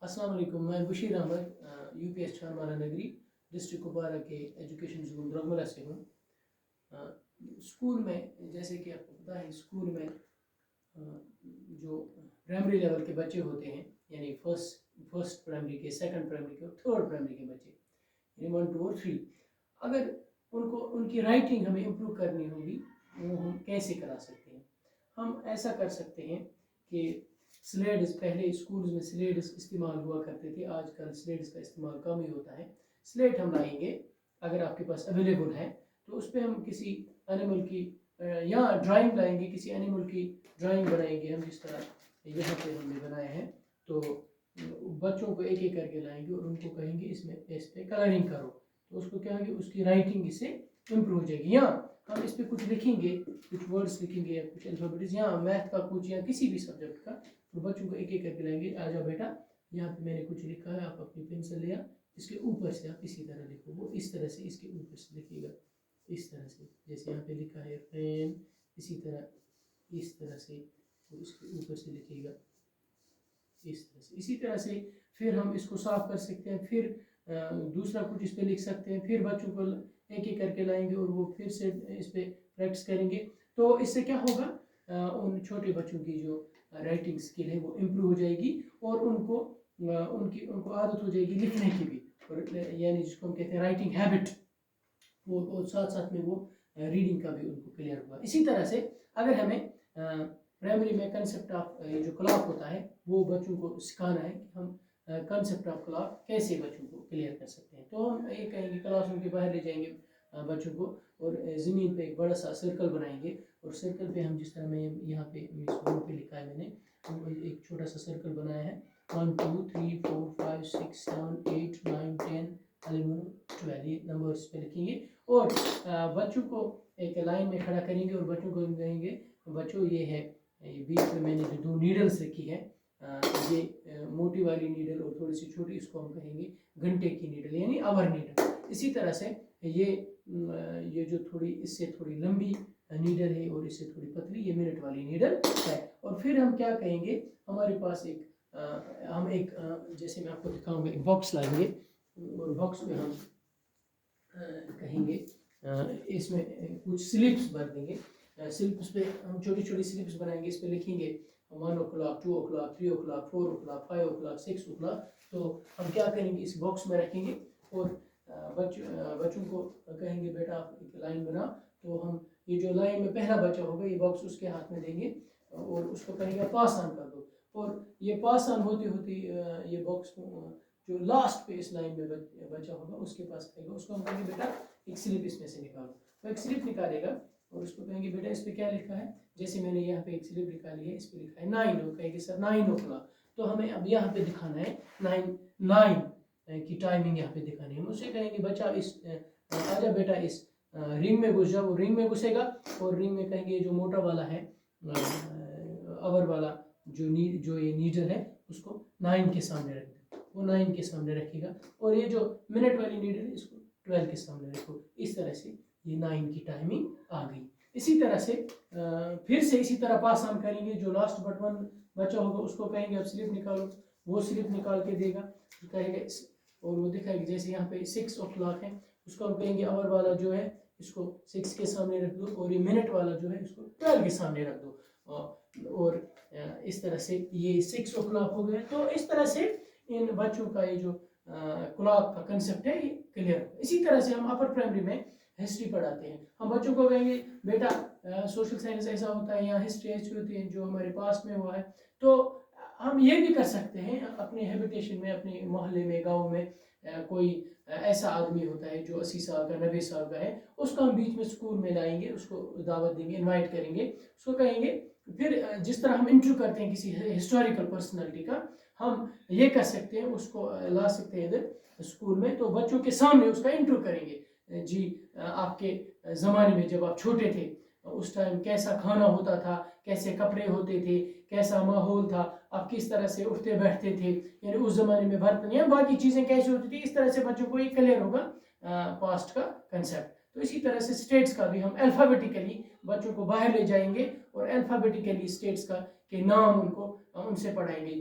अस्सलाम वालेकुम, मैं बशीर अहमद यूपीएस छानमारा नगरी डिस्ट्रिक्ट कुपवारा के एजुकेशन जोन द्रगमला से हूँ। स्कूल में जैसे कि आपको पता है, स्कूल में जो प्राइमरी लेवल के बच्चे होते हैं, यानी फर्स्ट प्राइमरी के, सेकंड प्राइमरी के और थर्ड प्राइमरी के बच्चे, यानी 1 2 और 3, अगर उनको उनकी राइटिंग हमें इम्प्रूव करनी होगी, वो हम कैसे करा सकते हैं? हम ऐसा कर सकते हैं कि स्लेट्स, पहले स्कूल्स में स्लेट्स इस्तेमाल हुआ करते थे, आजकल स्लेट्स का इस्तेमाल कम ही होता है। स्लेट हम लाएंगे, अगर आपके पास अवेलेबल है तो उस पर हम किसी एनिमल की या ड्राइंग लाएंगे, किसी एनिमल की ड्राइंग बनाएंगे हम, जिस तरह यहाँ पे हमने बनाए हैं। तो बच्चों को एक एक करके लाएंगे और उनको कहेंगे इसमें इस पे कलरिंग करो, तो उसको क्या होगी, उसकी राइटिंग इससे इम्प्रूव हो जाएगी। या हम इस पे कुछ लिखेंगे, कुछ वर्ड्स लिखेंगे या कुछ अल्फाबेट्स, या मैथ का कुछ या किसी भी सब्जेक्ट का, तो बच्चों को एक एक करके लाएंगे। आ जाओ बेटा, यहाँ पे मैंने कुछ लिखा है, आप अपनी पेंसिल लिया, इसके ऊपर से आप इसी तरह लिखो। वो इस तरह से इसके ऊपर से लिखिएगा, इस तरह से, जैसे यहाँ पे लिखा है फैन, इसी तरह इस तरह से वो इसके ऊपर से लिखिएगा, इस तरह से। इसी तरह से फिर हम इसको साफ कर सकते हैं, फिर दूसरा कुछ इस पे लिख सकते हैं, फिर बच्चों को एक एक करके लाएंगे और वो फिर से इस पे प्रैक्टिस करेंगे। तो इससे क्या होगा, उन छोटे बच्चों की जो राइटिंग स्किल है वो इम्प्रूव हो जाएगी और उनको आदत हो जाएगी लिखने की भी, और यानी जिसको हम कहते हैं राइटिंग हैबिट, वो और साथ साथ में वो रीडिंग का भी उनको क्लियर हुआ। इसी तरह से अगर हमें प्राइमरी में कंसेप्ट ऑफ जो क्लॉक होता है वो बच्चों को सिखाना है कि हम कंसेप्ट ऑफ क्लॉक कैसे बच्चों को क्लियर कर सकते हैं, तो हम ये कहेंगे क्लासरूम के बाहर ले जाएंगे बच्चों को और ज़मीन पे एक बड़ा सा सर्कल बनाएंगे, और सर्कल पे हम जिस तरह में यहाँ पे इस बोर्ड पे लिखा है मैंने, एक छोटा सा सर्कल बनाया है, 1 2 3 4 5 6 7 8 9 10 11 12 ये नंबर्स पे लिखेंगे और बच्चों को एक लाइन में खड़ा करेंगे और बच्चों को कहेंगे, बच्चों ये है, बीच में मैंने जो 2 नीडल्स रखी है, ये मोटी वाली नीडल और थोड़ी सी छोटी, इसको हम कहेंगे घंटे की नीडल यानी आवर नीडल। इसी तरह से ये जो थोड़ी इससे थोड़ी लंबी नीडल है और इससे थोड़ी पतली, ये मिनट वाली नीडल है। और फिर हम क्या कहेंगे, हमारे पास जैसे मैं आपको दिखाऊंगा, एक बॉक्स लाएंगे और बॉक्स में हम कहेंगे इसमें कुछ स्लिप्स भर देंगे। स्लिप्स पे हम छोटी छोटी स्लिप्स बनाएंगे, इस पे लिखेंगे 1 o'clock 2 o'clock 3 o'clock 4 o'clock 5 o'clock 6 o'clock। तो हम क्या करेंगे, इस बॉक्स में रखेंगे और बच्चों को कहेंगे बेटा आप एक लाइन बना, तो हम ये जो लाइन में पहला बच्चा होगा ये बॉक्स उसके हाथ में देंगे और उसको कहेंगे पास ऑन कर दो, और ये पास ऑन होती होती ये बॉक्स जो लास्ट पे इस लाइन में बच्चा होगा उसके पास आएगा, उसको हम कहेंगे बेटा एक स्लिप इसमें से निकालो, तो एक स्लिप निकालेगा और उसको कहेंगे बेटा इस पे क्या लिखा है, जैसे मैंने यहाँ पे एक स्लिप निकाली है, इस पे लिखा है 9, वो कहेंगे सर 9 o'clock, तो हमें अब यहाँ पे दिखाना है 9 की टाइमिंग यहाँ पे दिखानी है। हम उसे कहेंगे बच्चा आजा बेटा इस रिंग में घुस जाओ, वो रिंग में घुसेगा और रिंग में कहेंगे जो मोटा वाला है आवर वाला जो ये नीडल है उसको 9 के सामने रख दो, वो 9 के सामने रखेगा, और ये जो मिनट वाली नीडल है इसको 12 के सामने रखो। इस तरह से ये 9 की टाइमिंग आ गई। इसी तरह से फिर से इसी तरह पास ऑन करेंगे, जो लास्ट बट वन बच्चा होगा उसको कहेंगे अब स्लिप निकालो, वो स्लिप निकाल के देगा, कहेगा और वो दिखाएगा, जैसे यहाँ पे 6 o'clock है, उसको हम कहेंगे आवर वाला जो है इसको 6 के सामने रख दो, और ये मिनट वाला जो है इसको 12 के सामने रख दो, और इस तरह से ये 6 o'clock हो गया। तो इस तरह से इन बच्चों का ये जो क्लॉक का कंसेप्ट है ये क्लियर। इसी तरह से हम अपर प्राइमरी में हिस्ट्री पढ़ाते हैं, हम बच्चों को कहेंगे बेटा सोशल साइंस ऐसा होता है या हिस्ट्री ऐसी होती है जो हमारे पास में हुआ है। तो हम ये भी कर सकते हैं अपने हैबिटेशन में, अपने मोहल्ले में, गांव में कोई ऐसा आदमी होता है जो 80 साल का 90 साल का है, उसको हम बीच में स्कूल में लाएंगे, उसको दावत देंगे, इनवाइट करेंगे, उसको कहेंगे, फिर जिस तरह हम इंटरव्यू करते हैं किसी हिस्टोरिकल पर्सनालिटी का, हम ये कर सकते हैं, उसको ला सकते हैं इधर स्कूल में, तो बच्चों के सामने उसका इंटरव्यू करेंगे, जी आपके ज़माने में जब आप छोटे थे उस टाइम कैसा खाना होता था, कैसे कपड़े होते थे, कैसा माहौल था, आप किस तरह से उठते बैठते थे, यानी उस ज़माने में बर्तन या बाकी चीज़ें कैसे होती थी। इस तरह से बच्चों को ये क्लियर होगा पास्ट का कंसेप्ट। तो इसी तरह से स्टेट्स का भी हम अल्फ़ाबेटिकली बच्चों को बाहर ले जाएंगे और अल्फ़ाबेटिकली स्टेट्स का के नाम उनसे पढ़ाएंगे। जी